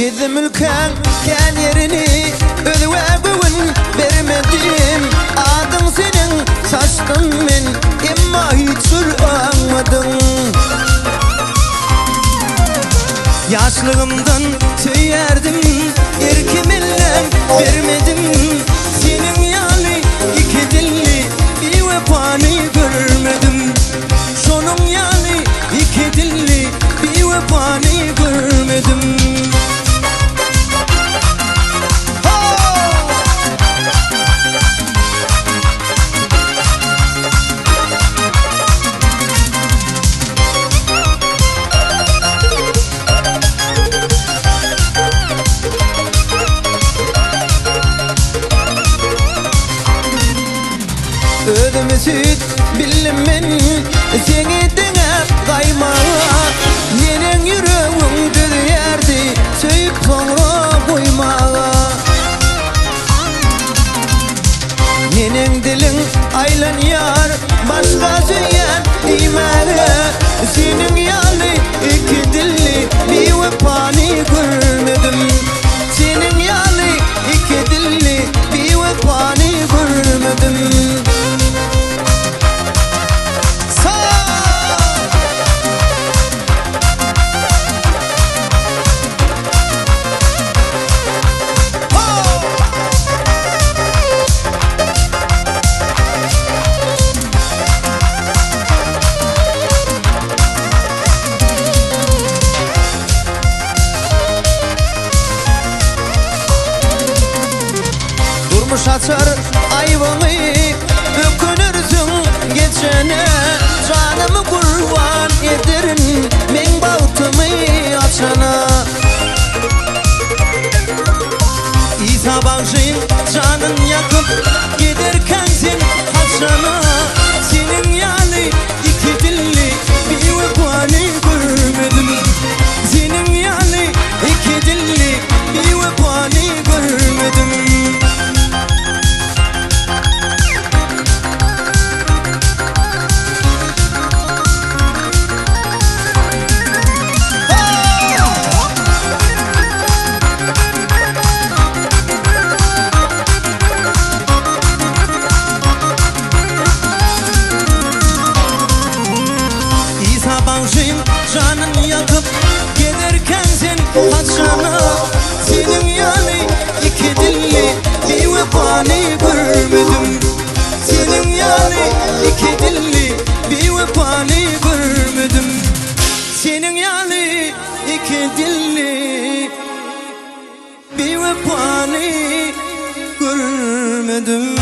Gizim ülken ken yerini ödüve bugün vermedim. Adın senin saçtın men emma hiç sürağmadın. Yaşlığımdan söylerdim erkemelem vermedim. Senin yani iki dilli bir vefanı görmedim. Sonun yani iki dilli bir vefanı görmedim. Ödümü süt bildim men seni dene kayma. Senin yüreğin düzerdi söyüp sonra koyma. Senin dilin aylanıyor başka söyler dimene. Senin yani iki dilli bir vefanı görmedim. Senin yani iki dilli bir vefanı görmedim. Durmuş açar ayvanı dökünürsün geçene. Canımı kurban ederim men baltımı açana. İsa bağışın canın yakıp giderken sen haçana. Senin yani iki dilli bir vefanı görmedim. Senin yani iki dilli bir vefanı görmedim. Bağışım canın yakıp giderken sen haçana. Senin yani iki dilli bir vefanı görmedim. Senin yani iki dilli bir vefanı görmedim. Senin yani iki dilli bir vefanı görmedim.